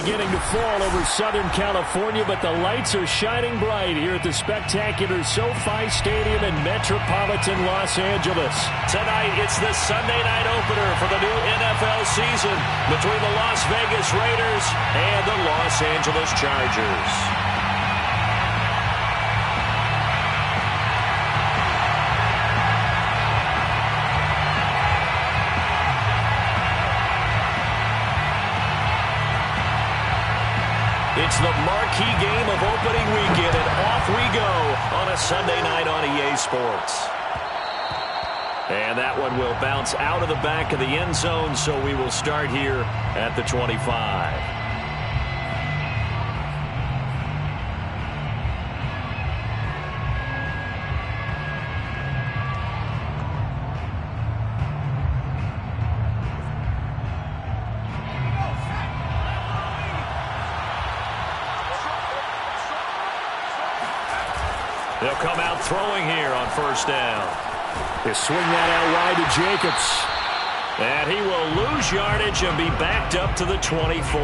beginning to fall over Southern California, but the lights are shining bright here at the spectacular SoFi Stadium in metropolitan Los Angeles. Tonight, it's the Sunday night opener for the new NFL season between the Las Vegas Raiders and the Los Angeles Chargers. It's the marquee game of opening weekend, and off we go on a Sunday night on EA Sports. And that one will bounce out of the back of the end zone, so we will start here at the 25. They'll come out throwing here on first down. They swing that out wide to Jacobs. And he will lose yardage and be backed up to the 24.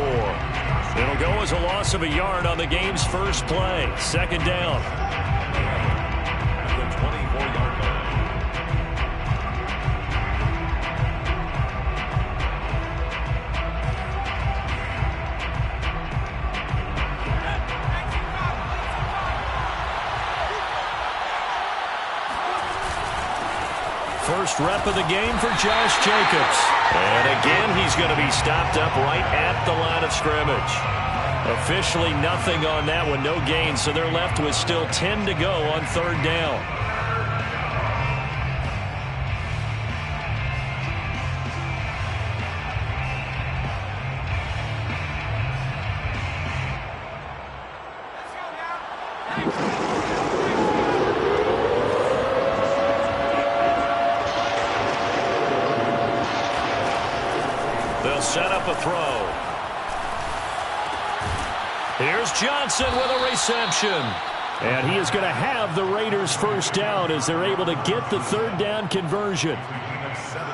It'll go as a loss of a yard on the game's first play. Second down. The 24-yard line. First rep of the game for Josh Jacobs. And again, he's going to be stopped up right at the line of scrimmage. Officially nothing on that one, no gain, so they're left with still 10 to go on third down. They'll set up a throw. Here's Johnson with a reception. And he is going to have the Raiders first down as they're able to get the third down conversion.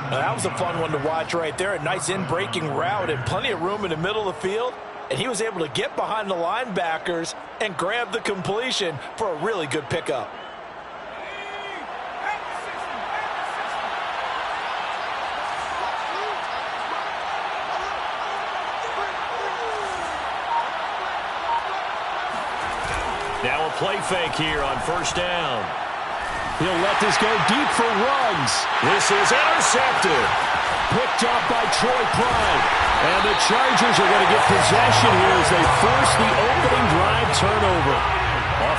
That was a fun one to watch right there. A nice in-breaking route and plenty of room in the middle of the field. And he was able to get behind the linebackers and grab the completion for a really good pickup. Now a play fake here on first down. He'll let this go deep for Ruggs. This is intercepted. Picked up by Troy Pride. And the Chargers are going to get possession here as they force the opening drive turnover.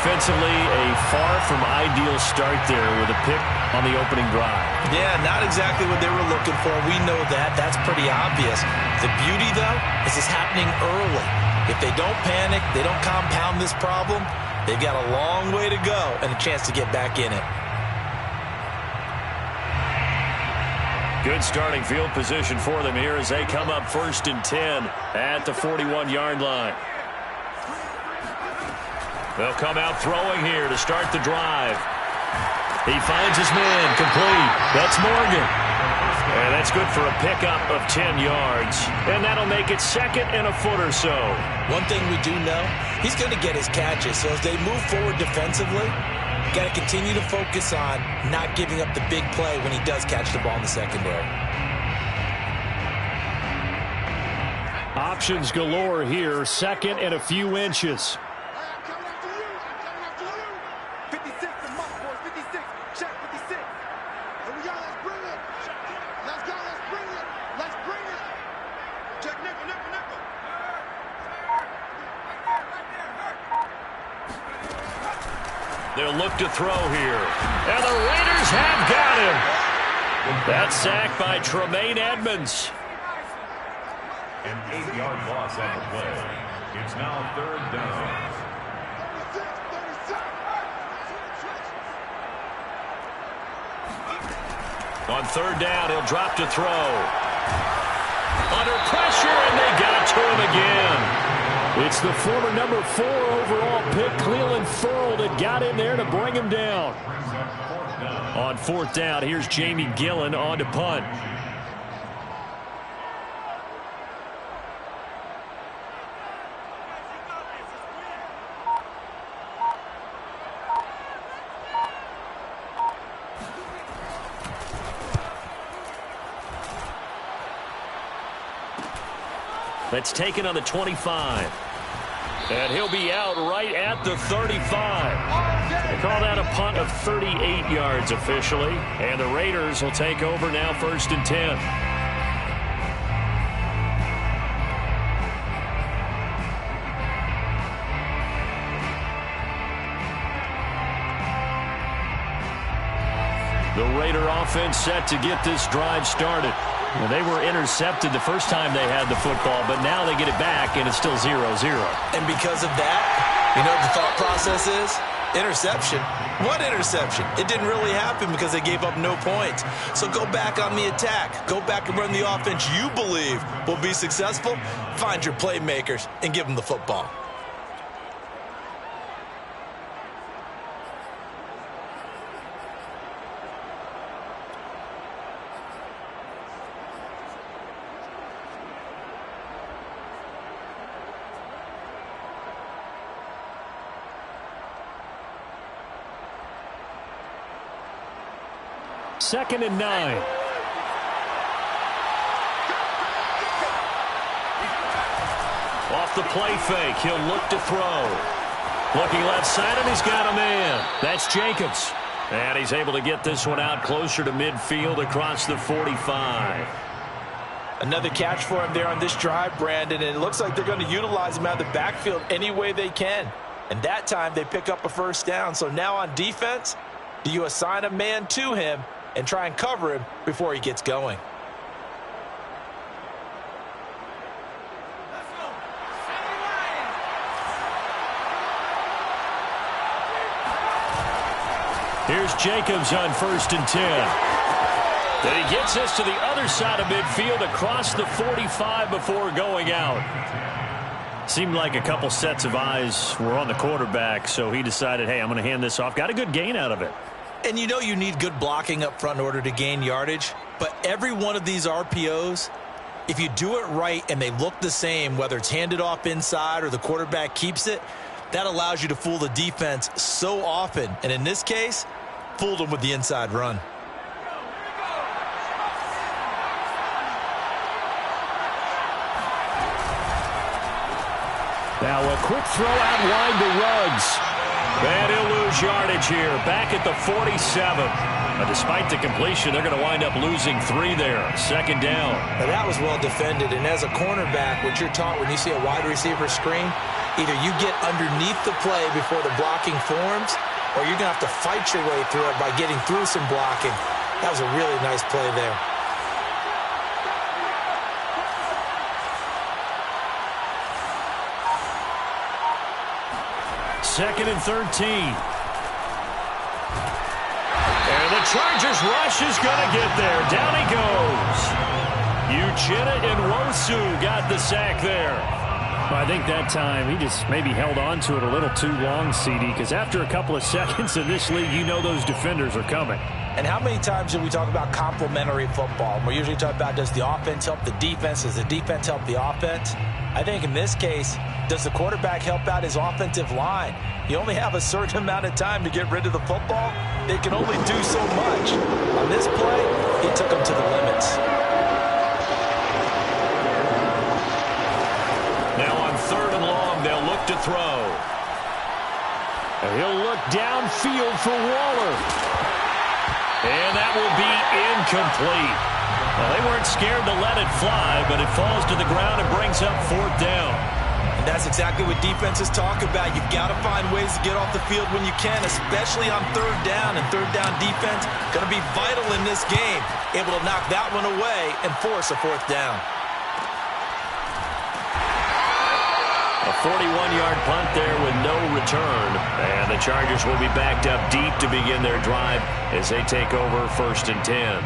Offensively, a far from ideal start there with a pick on the opening drive. Yeah, not exactly what they were looking for. We know that. That's pretty obvious. The beauty, though, is it's happening early. If they don't panic, they don't compound this problem, they've got a long way to go and a chance to get back in it. Good starting field position for them here as they come up 1st and 10 at the 41-yard line. They'll come out throwing here to start the drive. He finds his man complete. That's Morgan. And that's good for a pickup of 10 yards. And that'll make it 2nd and a foot or so. One thing we do know, he's going to get his catches. So as they move forward defensively, got to continue to focus on not giving up the big play when he does catch the ball in the secondary. Options galore here. 2nd and a few inches. They'll look to throw here. And the Raiders have got him. That sack by Tremaine Edmonds. An 8-yard loss on the play. It's now 3rd down. On 3rd down, he'll drop to throw. Under pressure, and they got to him again. It's the former number 4 overall pick, Clelin Ferrell, that got in there to bring him down. On 4th down, here's Jamie Gillen on to punt. That's taken on the 25. And he'll be out right at the 35. They call that a punt of 38 yards officially. And the Raiders will take over now 1st and 10. The Raider offense set to get this drive started. Well, they were intercepted the first time they had the football, but now they get it back, and it's still 0-0. And because of that, you know what the thought process is? Interception. What interception? It didn't really happen because they gave up no points. So go back on the attack. Go back and run the offense you believe will be successful. Find your playmakers and give them the football. Second and 9. Off the play fake, he'll look to throw. Looking left side, and he's got a man. That's Jacobs. And he's able to get this one out closer to midfield across the 45. Another catch for him there on this drive, Brandon, and it looks like they're going to utilize him out of the backfield any way they can. And that time they pick up a first down. So now on defense, do you assign a man to him and try and cover him before he gets going? Here's Jacobs on 1st and 10. Then he gets this to the other side of midfield across the 45 before going out. Seemed like a couple sets of eyes were on the quarterback, so he decided, hey, I'm going to hand this off. Got a good gain out of it. And you know you need good blocking up front in order to gain yardage. But every one of these RPOs, if you do it right and they look the same, whether it's handed off inside or the quarterback keeps it, that allows you to fool the defense so often. And in this case, fooled them with the inside run. Now a quick throw out wide to Ruggs. And he'll lose yardage here, back at the 47. Despite the completion, they're going to wind up losing 3 there. 2nd down. Now that was well defended, and as a cornerback, what you're taught when you see a wide receiver screen, either you get underneath the play before the blocking forms, or you're going to have to fight your way through it by getting through some blocking. That was a really nice play there. Second and 13. And the Chargers rush is going to get there. Down he goes. Uchenna Nwosu got the sack there. Well, I think that time he just maybe held on to it a little too long, CD, because after a couple of seconds in this league, you know those defenders are coming. And how many times do we talk about complementary football? We're usually talking about, does the offense help the defense? Does the defense help the offense? I think in this case, does the quarterback help out his offensive line? You only have a certain amount of time to get rid of the football. They can only do so much. On this play, he took them to the limits. Now on 3rd and long, they'll look to throw. And he'll look downfield for Waller. And that will be incomplete. Well, they weren't scared to let it fly, but it falls to the ground and brings up 4th down. And that's exactly what defenses talk about. You've got to find ways to get off the field when you can, especially on 3rd down. And 3rd down defense going to be vital in this game. Able to knock that one away and force a 4th down. A 41-yard punt there with no return. And the Chargers will be backed up deep to begin their drive as they take over 1st and 10.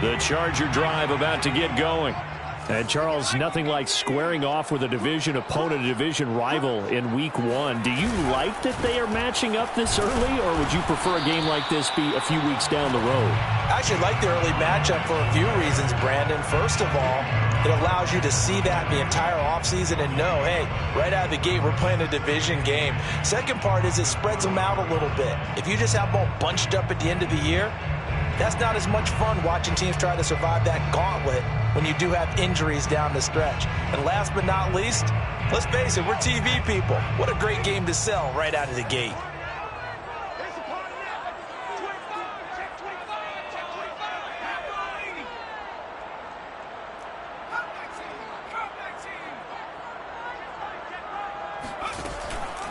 The Charger drive about to get going. And Charles, nothing like squaring off with a division opponent, a division rival in week 1. Do you like that they are matching up this early, or would you prefer a game like this be a few weeks down the road? I actually like the early matchup for a few reasons, Brandon. First of all, it allows you to see that the entire offseason and know, hey, right out of the gate, we're playing a division game. Second part is it spreads them out a little bit. If you just have them all bunched up at the end of the year, that's not as much fun watching teams try to survive that gauntlet when you do have injuries down the stretch. And last but not least, let's face it, we're TV people. What a great game to sell right out of the gate.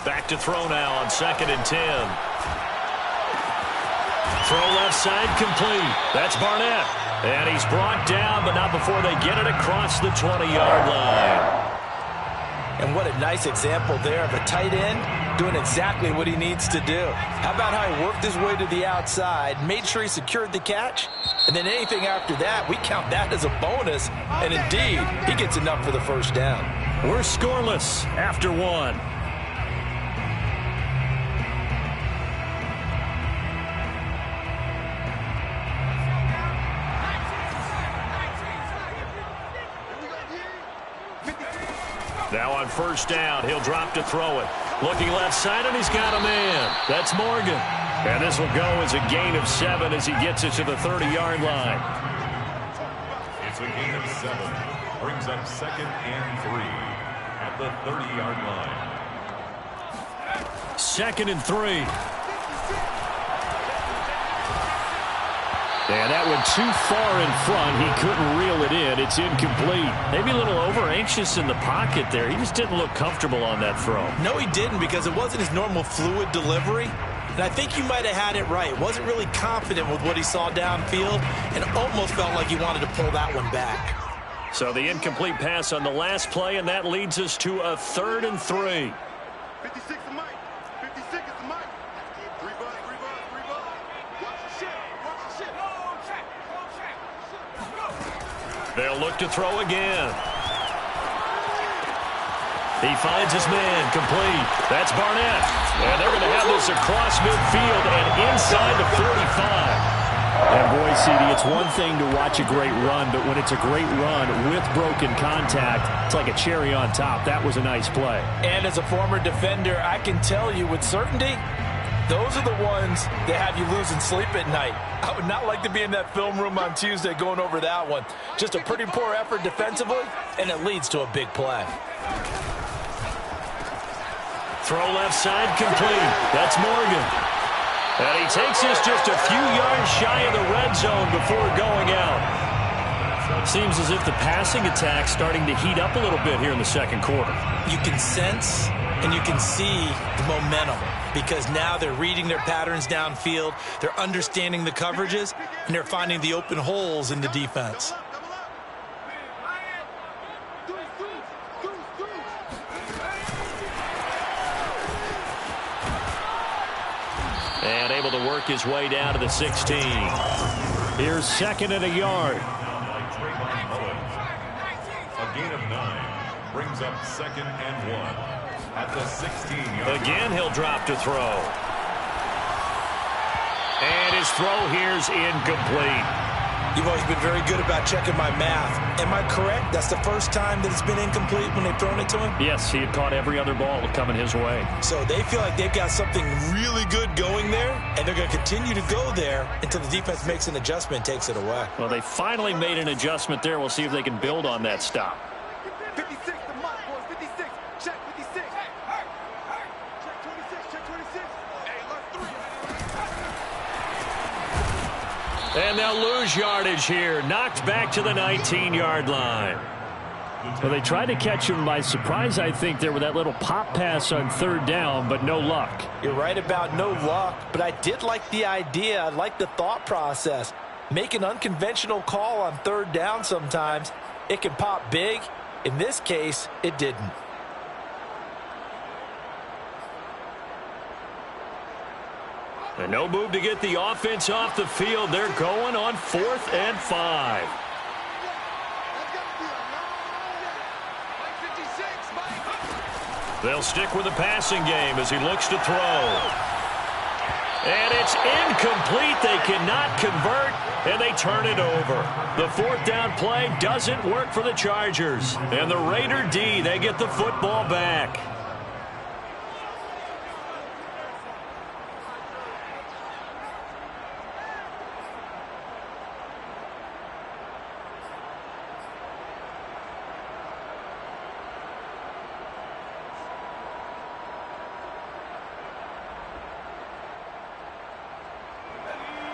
Back to throw now on 2nd and 10. Throw left side complete. That's Barnett. And he's brought down, but not before they get it across the 20-yard line. And what a nice example there of a tight end doing exactly what he needs to do. How about how he worked his way to the outside, made sure he secured the catch, and then anything after that, we count that as a bonus. And indeed, he gets enough for the first down. We're scoreless after 1. Now on 1st down, he'll drop to throw it. Looking left side, and he's got a man. That's Morgan. And this will go as a gain of 7 as he gets it to the 30-yard line. It's a gain of 7. Brings up 2nd and 3 at the 30-yard line. 2nd and 3. And that went too far in front. He couldn't reel it in. It's incomplete. Maybe a little over-anxious in the pocket there. He just didn't look comfortable on that throw. No, he didn't, because it wasn't his normal fluid delivery. And I think you might have had it right. Wasn't really confident with what he saw downfield and almost felt like he wanted to pull that one back. So the incomplete pass on the last play, and that leads us to a 3rd and 3. 56 to Mike. 56 to Mike. 3 bucks, 3 bucks, 3 bucks. Watch the shit. Watch the shit. They'll look to throw again. He finds his man, complete. That's Barnett. And they're going to have this across midfield and inside the 45. And boy, CD, it's one thing to watch a great run, but when it's a great run with broken contact, it's like a cherry on top. That was a nice play. And as a former defender, I can tell you with certainty, those are the ones that have you losing sleep at night. I would not like to be in that film room on Tuesday going over that one. Just a pretty poor effort defensively, and it leads to a big play. Throw left side complete. That's Morgan. And he takes this just a few yards shy of the red zone before going out. Seems as if the passing attack's starting to heat up a little bit here in the 2nd quarter. You can sense and you can see the momentum, because now they're reading their patterns downfield, they're understanding the coverages, and they're finding the open holes in the defense. And able to work his way down to the 16. Here's 2nd and a yard. A gain of 9 brings up 2nd and 1 at the 16-yard. Again, he'll drop to throw. And his throw here's incomplete. You've always been very good about checking my math. Am I correct? That's the first time that it's been incomplete when they've thrown it to him? Yes, he had caught every other ball coming his way. So they feel like they've got something really good going there, and they're going to continue to go there until the defense makes an adjustment and takes it away. Well, they finally made an adjustment there. We'll see if they can build on that stop. 56 to Mike, boys. 56. Check 56. Check 26. Check 26. Hey, let's 3. And they'll lose yardage here. Knocked back to the 19-yard line. Well, they tried to catch him by surprise, I think, there with that little pop pass on 3rd down, but no luck. You're right about no luck, but I did like the idea. I like the thought process. Make an unconventional call on 3rd down sometimes. It can pop big. In this case, it didn't. And no move to get the offense off the field. They're going on 4th and 5. They'll stick with the passing game as he looks to throw. And it's incomplete. They cannot convert, and they turn it over. The fourth down play doesn't work for the Chargers. And the Raider D, they get the football back.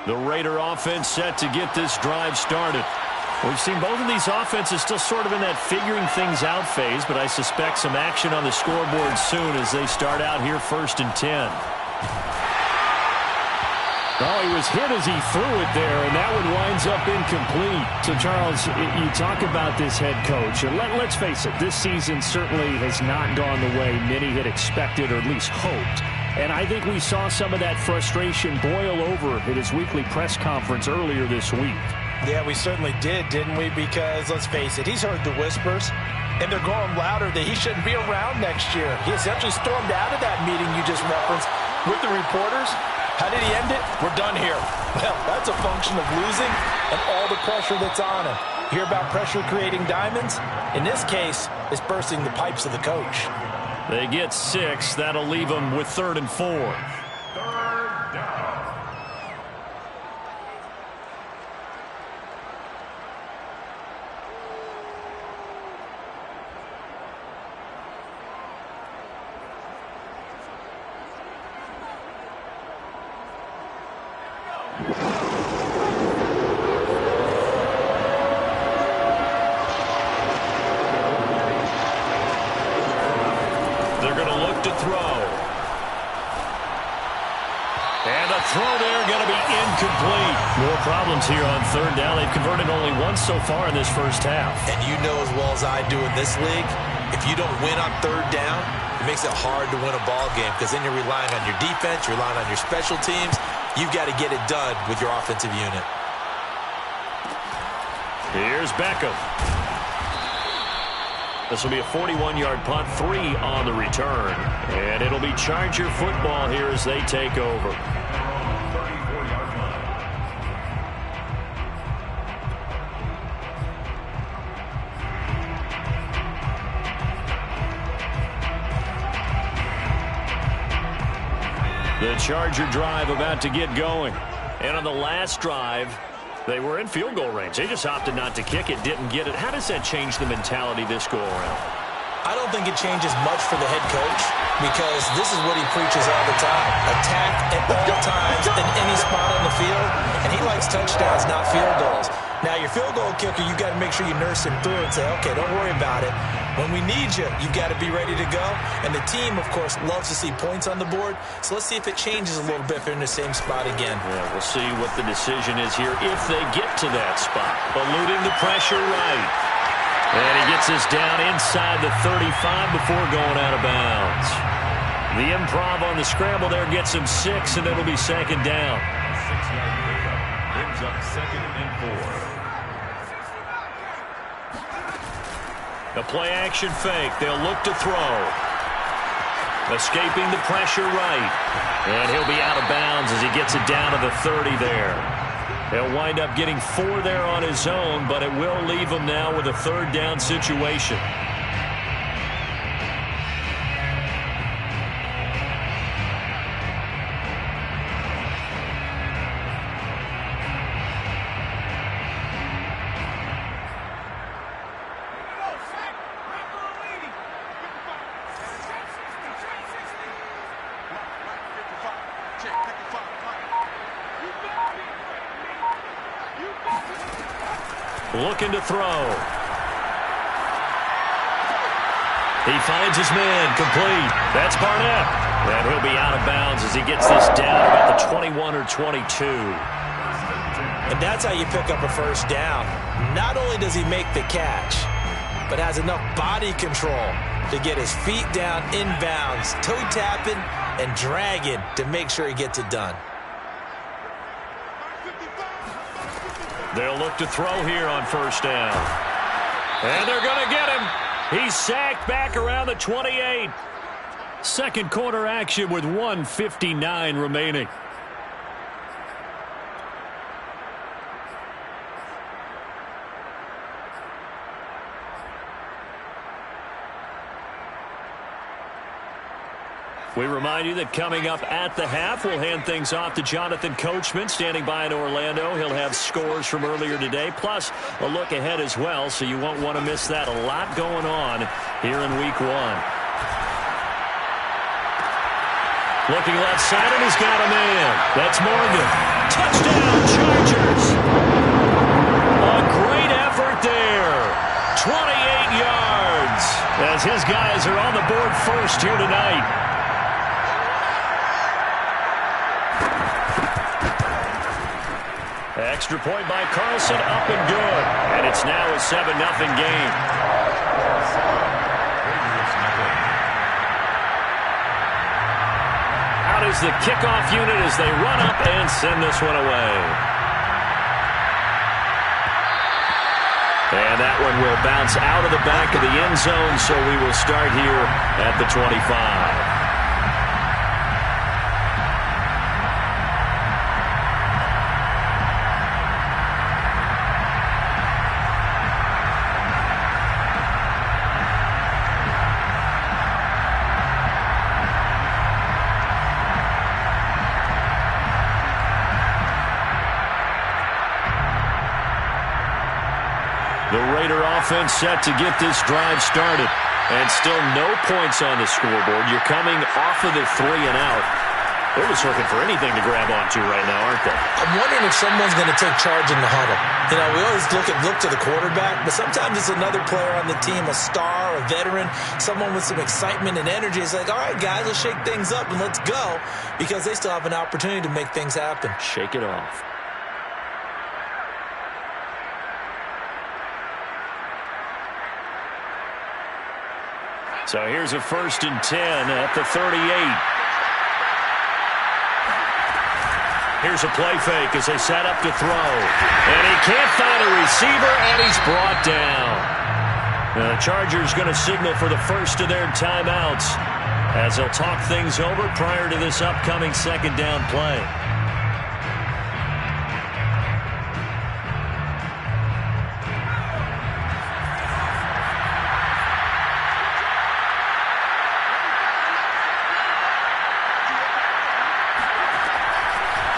The Raider offense set to get this drive started. We've seen both of these offenses still sort of in that figuring things out phase, but I suspect some action on the scoreboard soon as they start out here 1st and 10. Oh, he was hit as he threw it there, and that one winds up incomplete. So, Charles, you talk about this head coach, and let's face it, this season certainly has not gone the way many had expected or at least hoped. And I think we saw some of that frustration boil over at his weekly press conference earlier this week. Yeah, we certainly did, didn't we? Because, let's face it, he's heard the whispers, and they're growing louder that he shouldn't be around next year. He essentially stormed out of that meeting you just referenced with the reporters. How did he end it? We're done here. Well, that's a function of losing and all the pressure that's on him. Hear about pressure creating diamonds? In this case, it's bursting the pipes of the coach. They get 6. That'll leave them with 3rd and 4. Third down. They're going to look to throw. And a throw there going to be incomplete. More problems here on 3rd down. They've converted only once so far in this first half. And you know as well as I do in this league, if you don't win on 3rd down, it makes it hard to win a ball game because then you're relying on your defense, you're relying on your special teams. You've got to get it done with your offensive unit. Here's Beckham. This will be a 41-yard punt, 3 on the return. And it'll be Charger football here as they take over. 34-yard line. The Charger drive about to get going. And on the last drive, they were in field goal range. They just opted not to kick it, didn't get it. How does that change the mentality this go around? I don't think it changes much for the head coach because this is what he preaches all the time. Attack at all times in any spot on the field, and he likes touchdowns, not field goals. Now, your field goal kicker, you've got to make sure you nurse him through and say, okay, don't worry about it. When we need you, you've got to be ready to go. And the team, of course, loves to see points on the board. So let's see if it changes a little bit if they're in the same spot again. Yeah, we'll see what the decision is here if they get to that spot. Eluding the pressure right. And he gets this down inside the 35 before going out of bounds. The improv on the scramble there gets him 6, and it'll be 2nd down. 6-yard pickup brings up 2nd and 4. A play-action fake. They'll look to throw. Escaping the pressure right. And he'll be out of bounds as he gets it down to the 30 there. He'll wind up getting 4 there on his own, but it will leave him now with a 3rd down situation. Looking to throw. He finds his man, complete. That's Barnett. And he'll be out of bounds as he gets this down about the 21 or 22. And that's how you pick up a 1st down. Not only does he make the catch, but has enough body control to get his feet down inbounds, toe tapping and dragging to make sure he gets it done. They'll look to throw here on 1st down. And they're going to get him. He's sacked back around the 28. Second quarter action with 1:59 remaining. We remind you that coming up at the half, we'll hand things off to Jonathan Coachman, standing by in Orlando. He'll have scores from earlier today, plus a look ahead as well, so you won't want to miss that. A lot going on here in Week 1. Looking left side, and he's got a man. That's Morgan. Touchdown, Chargers. A great effort there. 28 yards as his guys are on the board first here tonight. Extra point by Carlson, up and good. And it's now a 7-0 game. Out is the kickoff unit as they run up and send this one away. And that one will bounce out of the back of the end zone, so we will start here at the 25. Offense set to get this drive started. And still no points on the scoreboard. You're coming off of the 3 and out. They're just looking for anything to grab onto right now, aren't they? I'm wondering if someone's going to take charge in the huddle. You know, we always look to the quarterback, but sometimes it's another player on the team, a star, a veteran, someone with some excitement and energy. It's like, all right, guys, let's shake things up and let's go, because they still have an opportunity to make things happen. Shake it off. So here's a 1st and 10 at the 38. Here's a play fake as they set up to throw. And he can't find a receiver, and he's brought down. Now the Chargers going to signal for the first of their timeouts as they'll talk things over prior to this upcoming 2nd down play.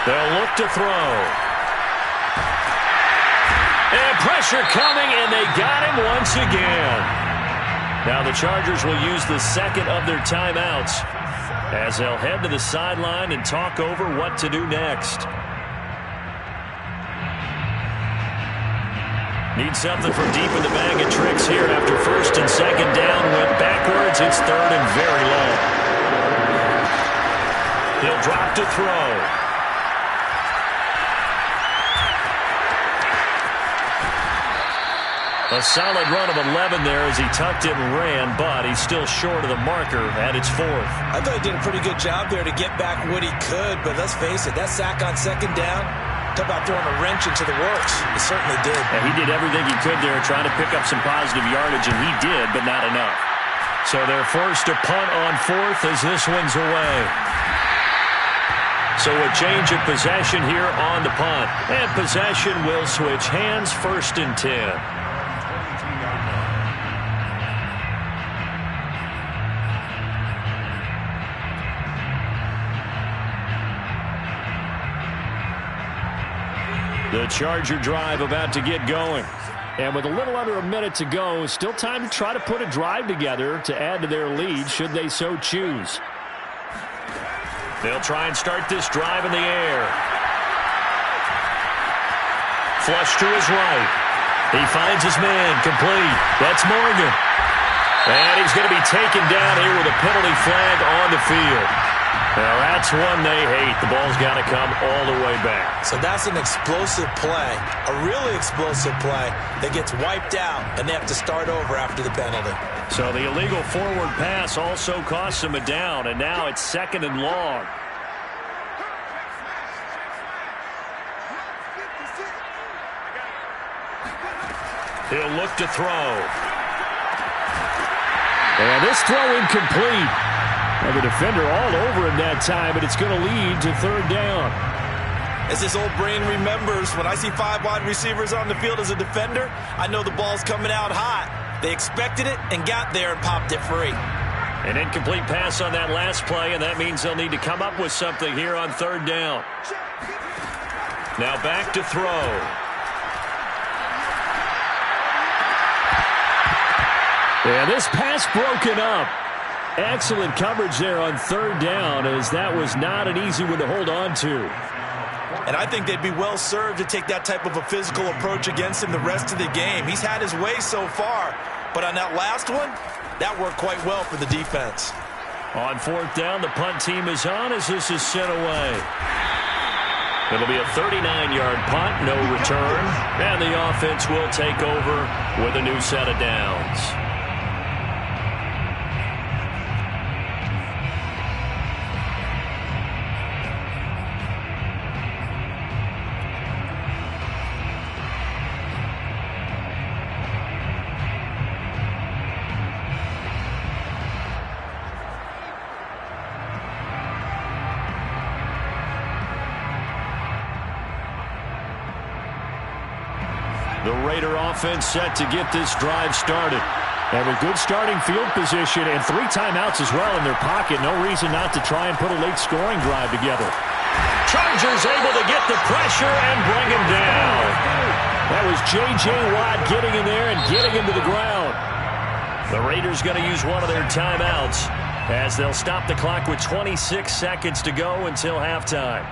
They'll look to throw. And pressure coming, and they got him once again. Now the Chargers will use the 2nd of their timeouts as they'll head to the sideline and talk over what to do next. Need something from deep in the bag of tricks here after 1st and 2nd down. Went backwards. It's 3rd and very low. He'll drop to throw. A solid run of 11 there as he tucked it and ran, but he's still short of the marker at its 4th. I thought he did a pretty good job there to get back what he could, but let's face it, that sack on 2nd down, talk about throwing a wrench into the works. He certainly did. And he did everything he could there trying to pick up some positive yardage, and he did, but not enough. So they're forced to punt on 4th as this one's away. So a change of possession here on the punt. And possession will switch hands, 1st and 10. The Charger drive about to get going. And with a little under a minute to go, still time to try to put a drive together to add to their lead should they so choose. They'll try and start this drive in the air. Flush to his right. He finds his man complete. That's Morgan. And he's going to be taken down here with a penalty flag on the field. Now that's one they hate. The ball's got to come all the way back. So that's an explosive play, a really explosive play that gets wiped out, and they have to start over after the penalty. So the illegal forward pass also costs him a down, and now it's 2nd and long. He'll look to throw. And this throw incomplete. And the defender all over him that time, and it's going to lead to third down. As his old brain remembers, when I see 5 wide receivers on the field as a defender, I know the ball's coming out hot. They expected it and got there and popped it free. An incomplete pass on that last play, and that means they'll need to come up with something here on third down. Now back to throw. And this pass broken up. Excellent coverage there on third down, as that was not an easy one to hold on to. And I think they'd be well served to take that type of a physical approach against him the rest of the game. He's had his way so far, but on that last one, that worked quite well for the defense. On fourth down, the punt team is on as this is sent away. It'll be a 39-yard punt, no return, and the offense will take over with a new set of downs. The Raider offense set to get this drive started. And with good starting field position and 3 timeouts as well in their pocket, no reason not to try and put a late scoring drive together. Chargers able to get the pressure and bring him down. That was J.J. Watt getting in there and getting him to the ground. The Raiders going to use one of their timeouts as they'll stop the clock with 26 seconds to go until halftime.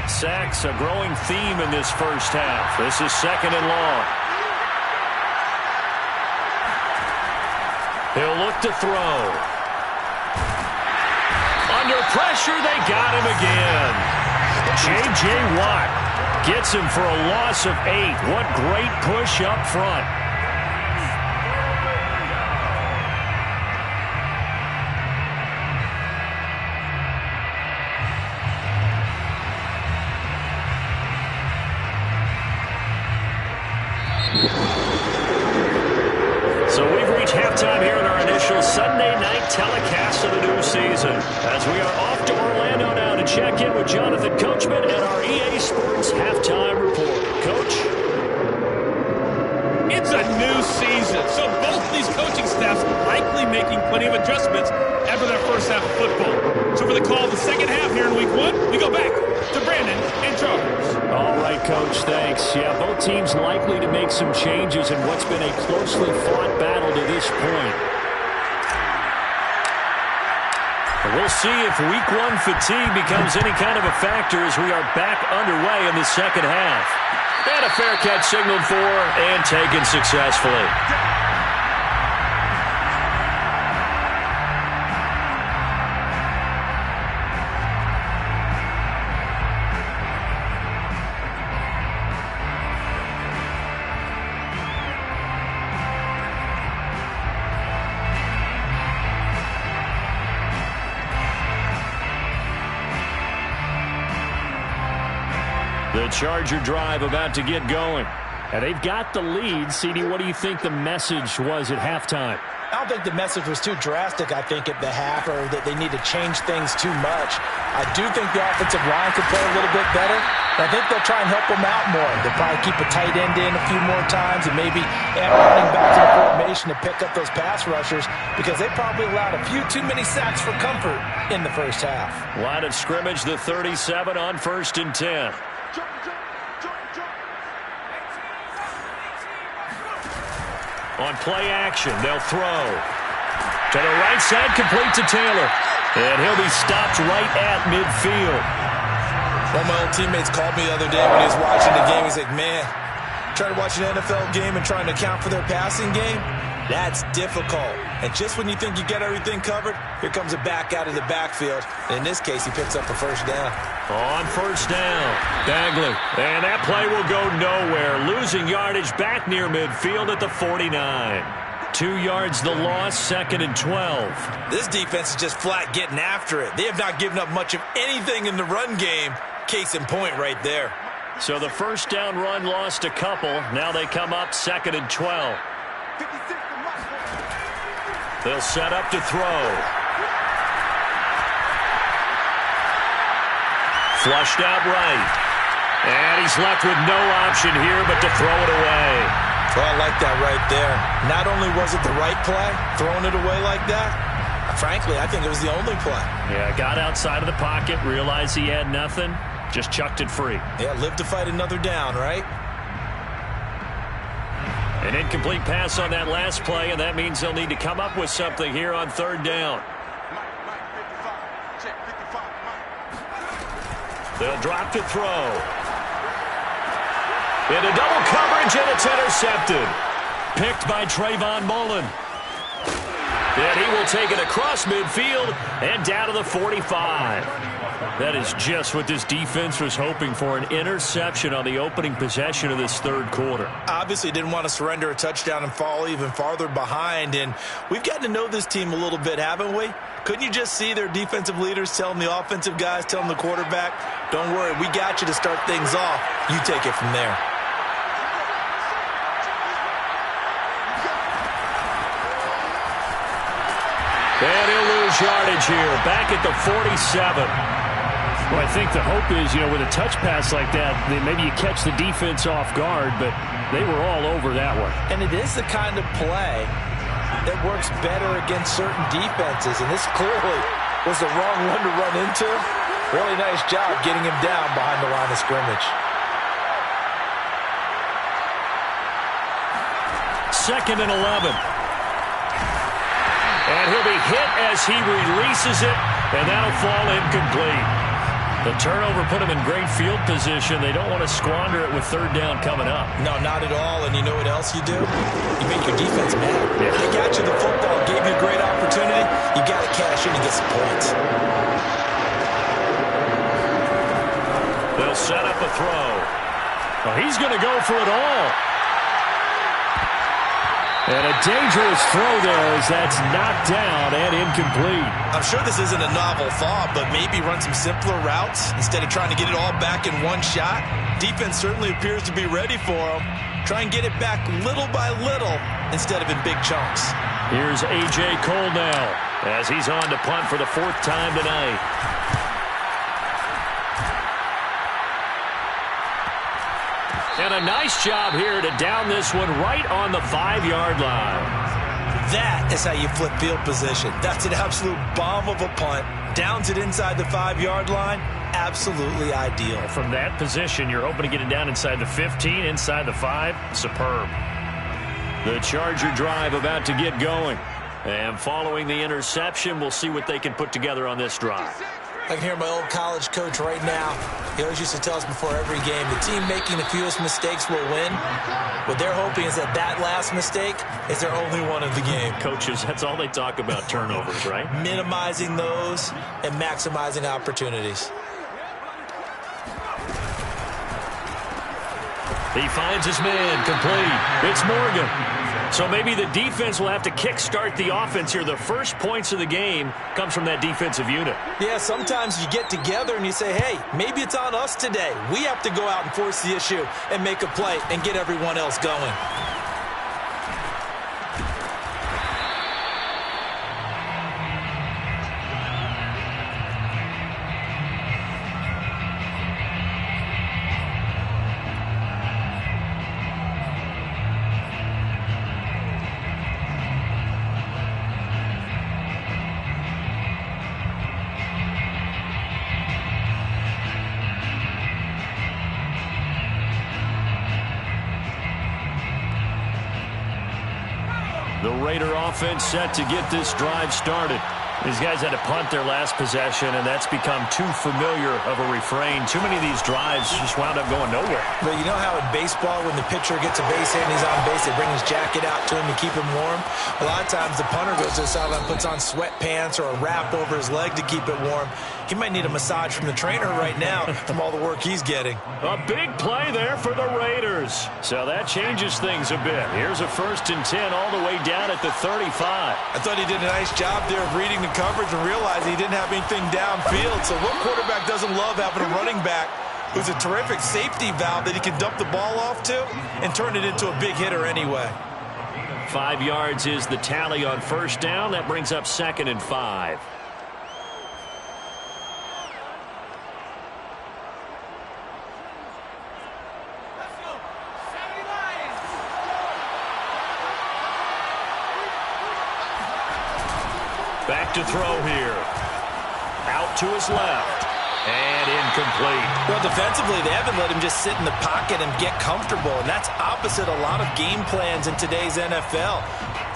Sacks, a growing theme in this first half. This is second and long. He'll look to throw. Under pressure, they got him again. J.J. Watt gets him for a loss of 8. What great push up front. So we've reached halftime here in our initial Sunday night telecast of the new season, as we are off to Orlando now to check in with Jonathan Coachman and our EA Sports halftime report. Coach? It's a new season, so both these coaching staffs likely making plenty of adjustments after their first half of football. So for the call of the second half here in week 1, we go back to Brandon and Charles. All right, Coach, thanks. Yeah, both teams likely to make some changes in what's been a closely fought battle to this point. We'll see if week 1 fatigue becomes any kind of a factor as we are back underway in the second half. And a fair catch signaled for and taken successfully. The Charger drive about to get going. And they've got the lead. CD, what do you think the message was at halftime? I don't think the message was too drastic, I think, at the half, or that they need to change things too much. I do think the offensive line could play a little bit better. I think they'll try and help them out more. They'll probably keep a tight end in a few more times and maybe add running back to the formation to pick up those pass rushers, because they probably allowed a few too many sacks for comfort in the first half. Line of scrimmage, the 37 on 1st and 10. On play action, they'll throw. To the right side, complete to Taylor. And he'll be stopped right at midfield. One of my old teammates called me the other day when he was watching the game. He's like, man, trying to watch an NFL game and trying to account for their passing game, that's difficult. And just when you think you get everything covered, here comes a back out of the backfield. And in this case, he picks up a first down. On first down, Bagley. And that play will go nowhere. Losing yardage back near midfield at the 49. 2 yards the loss, 2nd and 12. This defense is just flat getting after it. They have not given up much of anything in the run game. Case in point right there. So the first down run lost a couple. Now they come up 2nd and 12. They'll set up to throw. Flushed out right. And he's left with no option here but to throw it away. Well, I like that right there. Not only was it the right play, throwing it away like that, frankly, I think it was the only play. Yeah, got outside of the pocket, realized he had nothing, just chucked it free. Yeah, live to fight another down, right? An incomplete pass on that last play, and that means they'll need to come up with something here on 3rd down. They'll drop to throw. Into double coverage, and it's intercepted. Picked by Trayvon Mullen. And he will take it across midfield and down to the 45. That is just what this defense was hoping for, an interception on the opening possession of this 3rd quarter. Obviously didn't want to surrender a touchdown and fall even farther behind, and we've gotten to know this team a little bit, haven't we? Couldn't you just see their defensive leaders telling the offensive guys, telling the quarterback, don't worry, we got you to start things off. You take it from there. And he'll lose yardage here, back at the 47. Well, I think the hope is, with a touch pass like that, maybe you catch the defense off guard, but they were all over that one. And it is the kind of play that works better against certain defenses, and this clearly was the wrong one to run into. Really nice job getting him down behind the line of scrimmage. 2nd and 11. And he'll be hit as he releases it, and that'll fall incomplete. The turnover put him in great field position. They don't want to squander it with 3rd down coming up. No, not at all. And you know what else you do? You make your defense mad. Yeah. They got you the football, gave you a great opportunity. You got to cash in and get some points. They'll set up a throw. Well, he's going to go for it all. And a dangerous throw there as that's knocked down and incomplete. I'm sure this isn't a novel thought, but maybe run some simpler routes instead of trying to get it all back in one shot. Defense certainly appears to be ready for him. Try and get it back little by little instead of in big chunks. Here's A.J. Cole now as he's on to punt for the 4th time tonight. And a nice job here to down this one right on the 5-yard line. That is how you flip field position. That's an absolute bomb of a punt. Downs it inside the 5-yard line. Absolutely ideal. From that position, you're hoping to get it down inside the 15, inside the 5. Superb. The Charger drive about to get going. And following the interception, we'll see what they can put together on this drive. I can hear my old college coach right now. He always used to tell us before every game, the team making the fewest mistakes will win. What they're hoping is that last mistake is their only one of the game. Coaches, that's all they talk about, turnovers, right? Minimizing those and maximizing opportunities. He finds his man, complete. It's Morgan. So maybe the defense will have to kickstart the offense here. The first points of the game comes from that defensive unit. Yeah, sometimes you get together and you say, hey, maybe it's on us today. We have to go out and force the issue and make a play and get everyone else going. The Raider offense set to get this drive started. These guys had to punt their last possession, and that's become too familiar of a refrain. Too many of these drives just wound up going nowhere. But you know how in baseball, when the pitcher gets a base hit and he's on base, they bring his jacket out to him to keep him warm? A lot of times the punter goes to the sideline, puts on sweatpants or a wrap over his leg to keep it warm. He might need a massage from the trainer right now from all the work he's getting. A big play there for the Raiders. So that changes things a bit. Here's a 1st and 10 all the way down at the 35. I thought he did a nice job there of reading the coverage and realized he didn't have anything downfield. So what quarterback doesn't love having a running back who's a terrific safety valve that he can dump the ball off to and turn it into a big hitter anyway? 5 yards is the tally on 1st down. That brings up 2nd and 5. Back to throw here. Out to his left. And incomplete. Well, defensively, they haven't let him just sit in the pocket and get comfortable, and that's opposite a lot of game plans in today's NFL.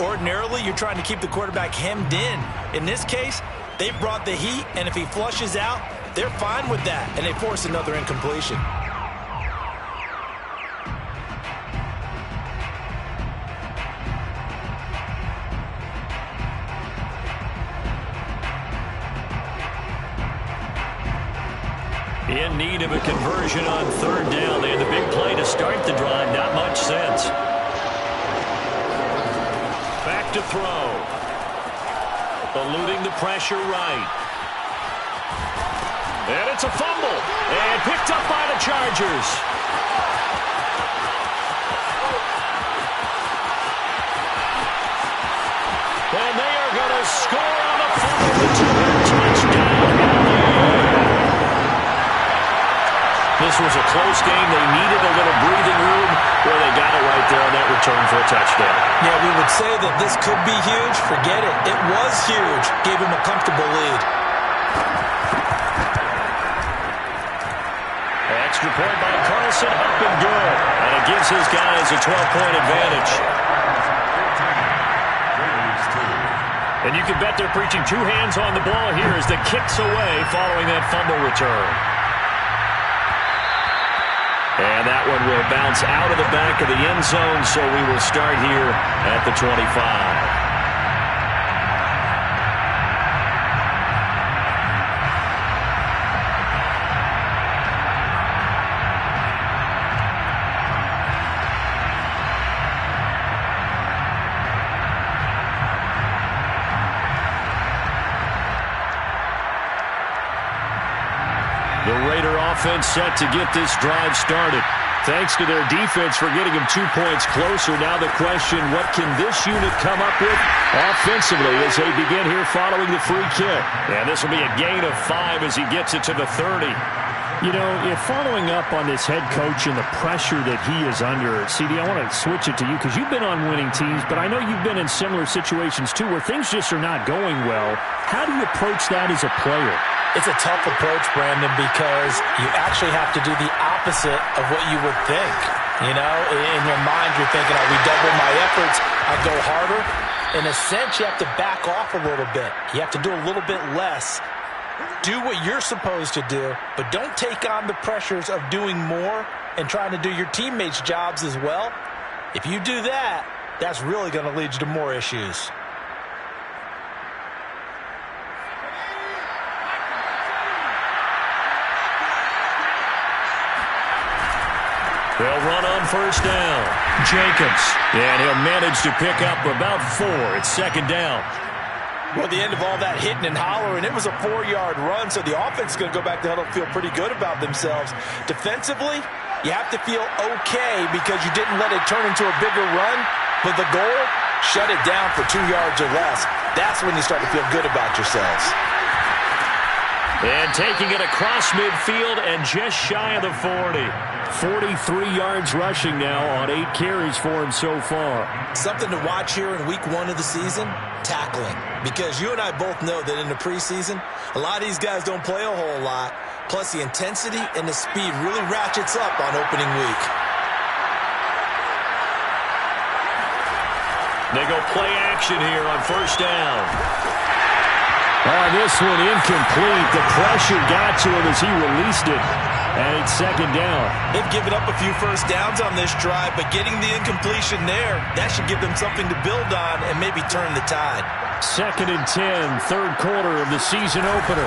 Ordinarily, you're trying to keep the quarterback hemmed in. In this case, they brought the heat, and if he flushes out, they're fine with that, and they force another incompletion. In need of a conversion on 3rd down. They had the big play to start the drive. Not much sense. Back to throw. Eluding the pressure right. And it's a fumble. And picked up by the Chargers. And they are going to score on the fumble return. Touchdown. This was a close game. They needed a little breathing room. Well, they got it right there on that return for a touchdown. Yeah, we would say that this could be huge. Forget it. It was huge. Gave him a comfortable lead. Extra point by Carlson, up and good. And it gives his guys a 12-point advantage. And you can bet they're preaching 2 hands on the ball here as the kicks away following that fumble return. And that one will bounce out of the back of the end zone, so we will start here at the 25. The Raider offense set to get this drive started. Thanks to their defense for getting them 2 points closer. Now the question, what can this unit come up with offensively as they begin here following the free kick? And this will be a gain of 5 as he gets it to the 30. You know, if following up on this head coach and the pressure that he is under, CD, I want to switch it to you because you've been on winning teams, but I know you've been in similar situations too where things just are not going well. How do you approach that as a player? It's a tough approach, Brandon, because you actually have to do the opposite of what you would think. You know, in your mind, you're thinking, I redouble my efforts, I go harder. In a sense, you have to back off a little bit. You have to do a little bit less. Do what you're supposed to do, but don't take on the pressures of doing more and trying to do your teammates' jobs as well. If you do that, that's really going to lead you to more issues. They'll run on 1st down. Jacobs. And he'll manage to pick up about 4. It's 2nd down. Well, the end of all that hitting and hollering, it was a 4-yard run, so the offense is going to go back to huddle and feel pretty good about themselves. Defensively, you have to feel okay because you didn't let it turn into a bigger run, but the goal, shut it down for 2 yards or less. That's when you start to feel good about yourselves. And taking it across midfield and just shy of the 40. 43 yards rushing now on 8 carries for him so far. Something to watch here in week 1 of the season, tackling. Because you and I both know that in the preseason, a lot of these guys don't play a whole lot. Plus the intensity and the speed really ratchets up on opening week. They go play action here on 1st down. Oh, this one incomplete. The pressure got to him as he released it. And it's second down. They've given up a few first downs on this drive, but getting the incompletion there, that should give them something to build on and maybe turn the tide. Second and 10, third quarter of the season opener.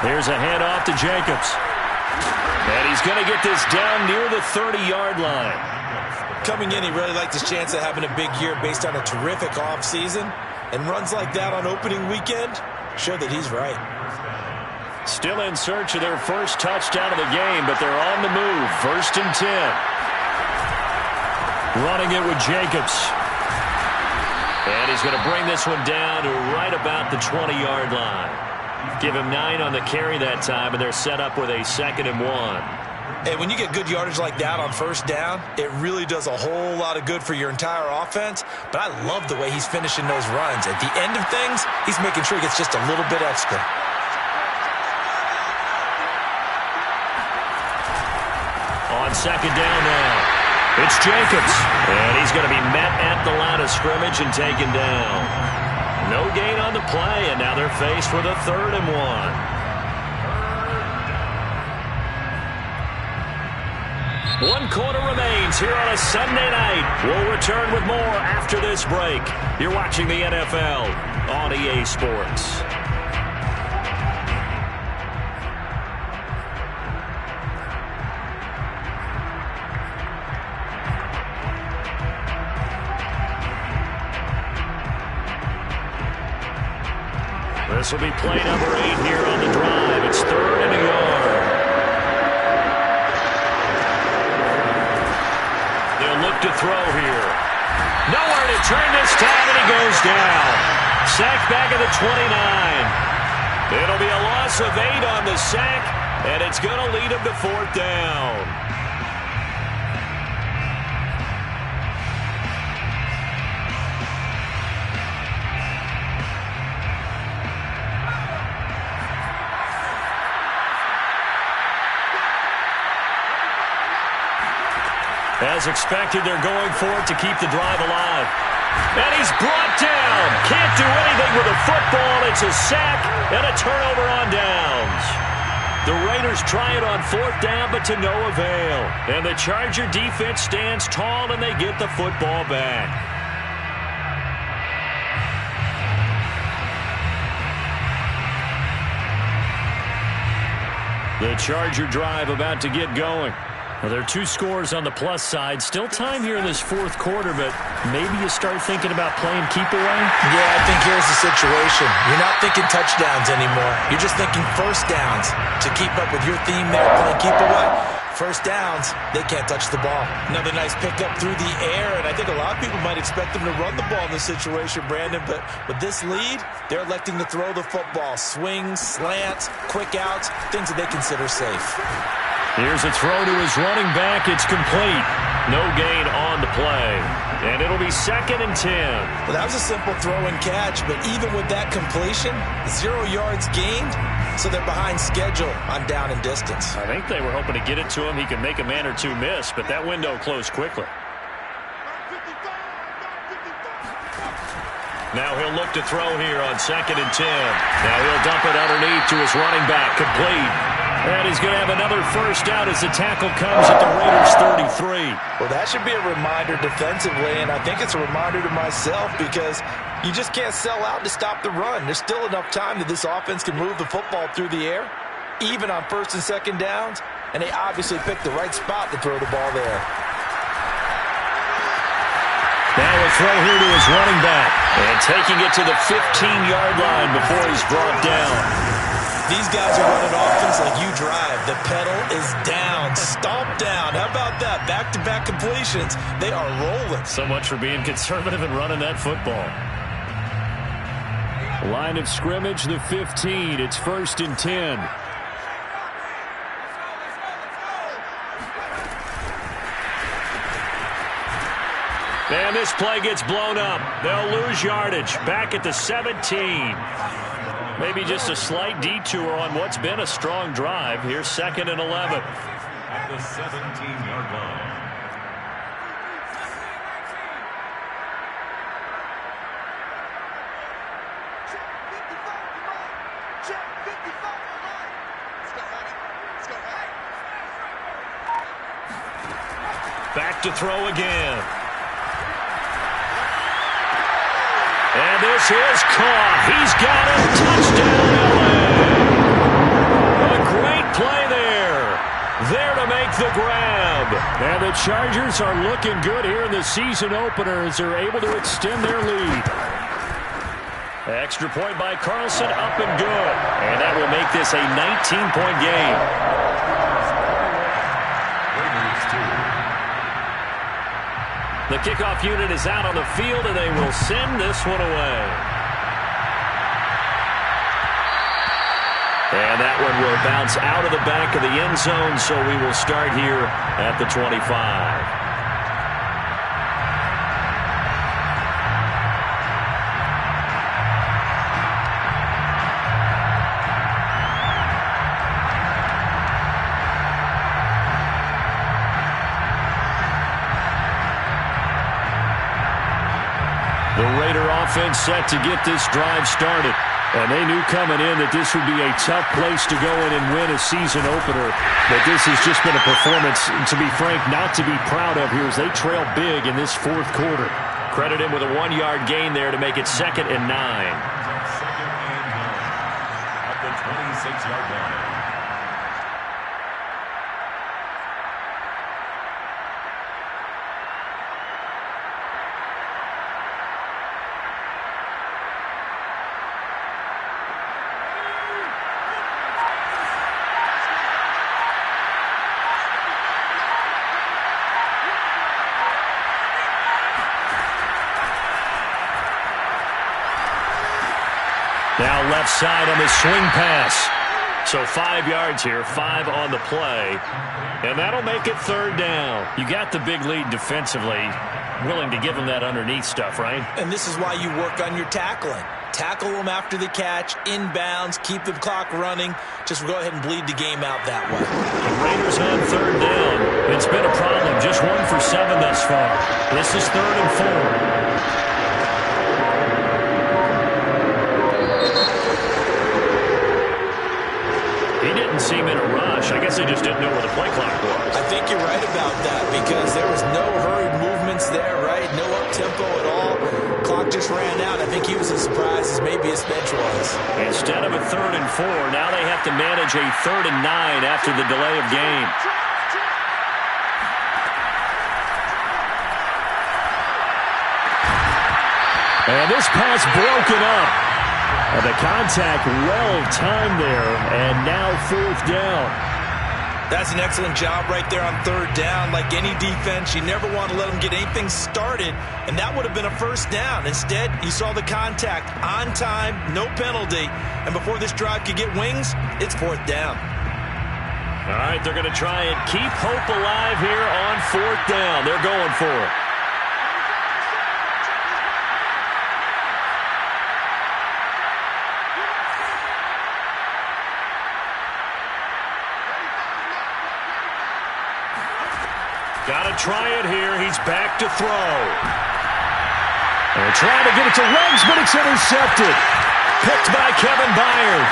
Here's a handoff to Jacobs. And he's going to get this down near the 30-yard line. Coming in, he really liked his chance of having a big year based on a terrific offseason. And runs like that on opening weekend show that he's right. Still in search of their first touchdown of the game, but they're on the move. First and 10. Running it with Jacobs. And he's going to bring this one down to right about the 20-yard line. Give him 9 on the carry that time, and they're set up with a 2nd and 1. And when you get good yardage like that on first down, it really does a whole lot of good for your entire offense. But I love the way he's finishing those runs. At the end of things, he's making sure he gets just a little bit extra. On second down now, it's Jacobs. And he's going to be met at the line of scrimmage and taken down. No gain on the play, and now they're faced with a 3rd and 1. 1 quarter remains here on a Sunday night. We'll return with more after this break. You're watching the NFL on EA Sports. This will be play number 8 here on the drive. It's 3rd and a yard. They'll look to throw here. Nowhere to turn this time, and he goes down. Sack back at the 29. It'll be a loss of 8 on the sack, and it's going to lead him to 4th down. As expected, they're going for it to keep the drive alive. And he's brought down. Can't do anything with a football. It's a sack and a turnover on downs. The Raiders try it on 4th down, but to no avail. And the Charger defense stands tall, and they get the football back. The Charger drive about to get going. Well, there are 2 scores on the plus side. Still time here in this 4th quarter, but maybe you start thinking about playing keep away? Yeah, I think here's the situation. You're not thinking touchdowns anymore. You're just thinking first downs. To keep up with your theme there, playing keep away, first downs, they can't touch the ball. Another nice pickup through the air, and I think a lot of people might expect them to run the ball in this situation, Brandon, but with this lead, they're electing to throw the football. Swings, slants, quick outs, things that they consider safe. Here's a throw to his running back. It's complete. No gain on the play. And it'll be 2nd and 10. Well, that was a simple throw and catch, but even with that completion, 0 yards gained, so they're behind schedule on down and distance. I think they were hoping to get it to him. He could make a man or 2 miss, but that window closed quickly. Now he'll look to throw here on 2nd and 10. Now he'll dump it underneath to his running back. Complete. And he's going to have another first down as the tackle comes at the Raiders' 33. Well, that should be a reminder defensively, and I think it's a reminder to myself because you just can't sell out to stop the run. There's still enough time that this offense can move the football through the air, even on 1st and 2nd downs, and they obviously picked the right spot to throw the ball there. Now a throw here to his running back, and taking it to the 15-yard line before he's brought down. These guys are running offense like you drive. The pedal is down, stomped down. How about that? Back-to-back completions. They are rolling. So much for being conservative and running that football. Line of scrimmage, the 15. It's 1st and 10. And this play gets blown up. They'll lose yardage. Back at the 17. Maybe just a slight detour on what's been a strong drive. Here's 2nd and 11. At the 17-yard line. Check 55 on the line. Let's go, Heavy. Let's go, Heavy. Back to throw again. And this is caught. He's got it. Touchdown, LA. A great play there. There to make the grab. And the Chargers are looking good here in the season opener as they're able to extend their lead. Extra point by Carlson, up and good. And that will make this a 19-point game. The kickoff unit is out on the field, and they will send this one away. And that one will bounce out of the back of the end zone, so we will start here at the 25. The Raider offense set to get this drive started. And they knew coming in that this would be a tough place to go in and win a season opener. But this has just been a performance, to be frank, not to be proud of here as they trail big in this fourth quarter. Credit him with a 1-yard gain there to make it 2nd and 9. Second and 9 at the 26-yard line. Now left side on the swing pass. So 5 yards here, 5 on the play. And that'll make it 3rd down. You got the big lead defensively. Willing to give them that underneath stuff, right? And this is why you work on your tackling. Tackle them after the catch, inbounds, keep the clock running. Just go ahead and bleed the game out that way. The Raiders on 3rd down. It's been a problem. Just 1 for 7 thus far. This is 3rd and 4. Seem in a rush. I guess they just didn't know where the play clock was. I think you're right about that because there was no hurried movements there, right? No up-tempo at all. Clock just ran out. I think he was as surprised as maybe his bench was. Instead of a 3rd and 4, now they have to manage a 3rd and 9 after the delay of game. And this pass broken up. And the contact well-timed there, and now 4th down. That's an excellent job right there on 3rd down. Like any defense, you never want to let them get anything started, and that would have been a 1st down. Instead, you saw the contact on time, no penalty, and before this drive could get wings, it's 4th down. All right, they're going to try and keep hope alive here on 4th down. They're going for it. Got to try it here. He's back to throw. And trying to get it to Ruggs, but it's intercepted. Picked by Kevin Byard.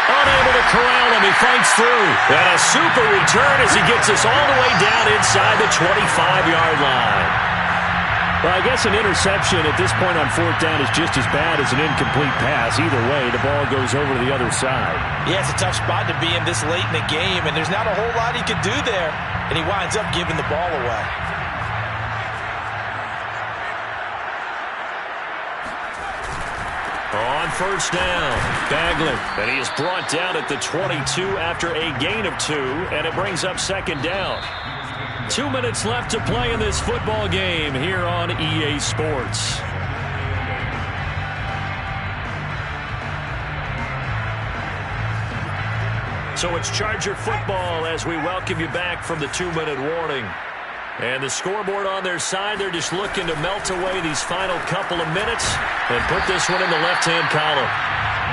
Unable to corral him. He fights through. And a super return as he gets us all the way down inside the 25-yard line. Well, I guess an interception at this point on 4th down is just as bad as an incomplete pass. Either way, the ball goes over to the other side. Yeah, it's a tough spot to be in this late in the game, and there's not a whole lot he could do there. And he winds up giving the ball away. On 1st down, Bagley. And he is brought down at the 22 after a gain of 2, and it brings up 2nd down. 2 minutes left to play in this football game here on EA Sports. So it's Charger football as we welcome you back from the 2-minute warning. And the scoreboard on their side, they're just looking to melt away these final couple of minutes and put this one in the left-hand column.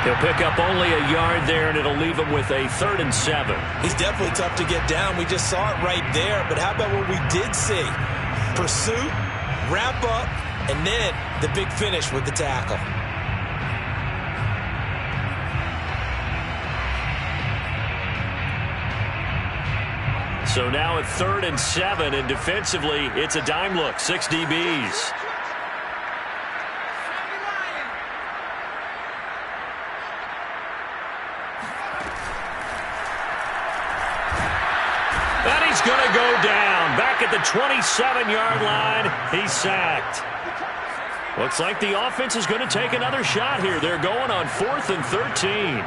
He'll pick up only a yard there, and it'll leave him with a 3rd and 7. He's definitely tough to get down. We just saw it right there. But how about what we did see? Pursuit, wrap up, and then the big finish with the tackle. So now at 3rd and 7, and defensively, it's a dime look, 6 DBs. And he's going to go down. Back at the 27-yard line, he's sacked. Looks like the offense is going to take another shot here. They're going on 4th and 13.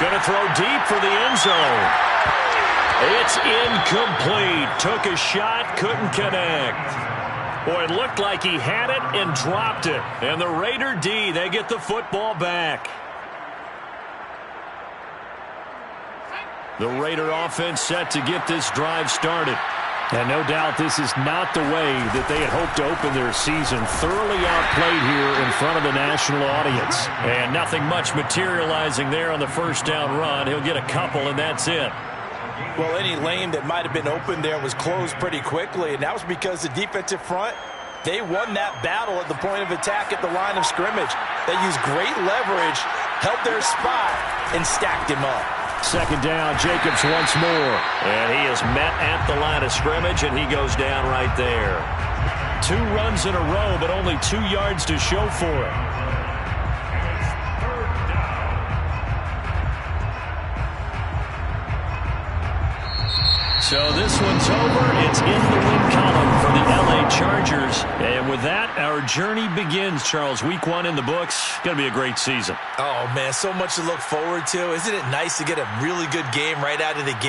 Going to throw deep for the end zone. It's incomplete. Took a shot, couldn't connect. Boy, it looked like he had it and dropped it. And the Raider D, they get the football back. The Raider offense set to get this drive started. And no doubt this is not the way that they had hoped to open their season. Thoroughly outplayed here in front of the national audience. And nothing much materializing there on the first down run. He'll get a couple, and that's it. Well, any lane that might have been open there was closed pretty quickly, and that was because the defensive front, they won that battle at the point of attack at the line of scrimmage. They used great leverage, held their spot, and stacked him up. Second down, Jacobs once more. And he is met at the line of scrimmage, and he goes down right there. 2 runs in a row, but only 2 yards to show for it. So this one's over. It's in the win column for the LA Chargers. And with that, our journey begins, Charles. Week 1 in the books. Going to be a great season. Oh, man, so much to look forward to. Isn't it nice to get a really good game right out of the gate?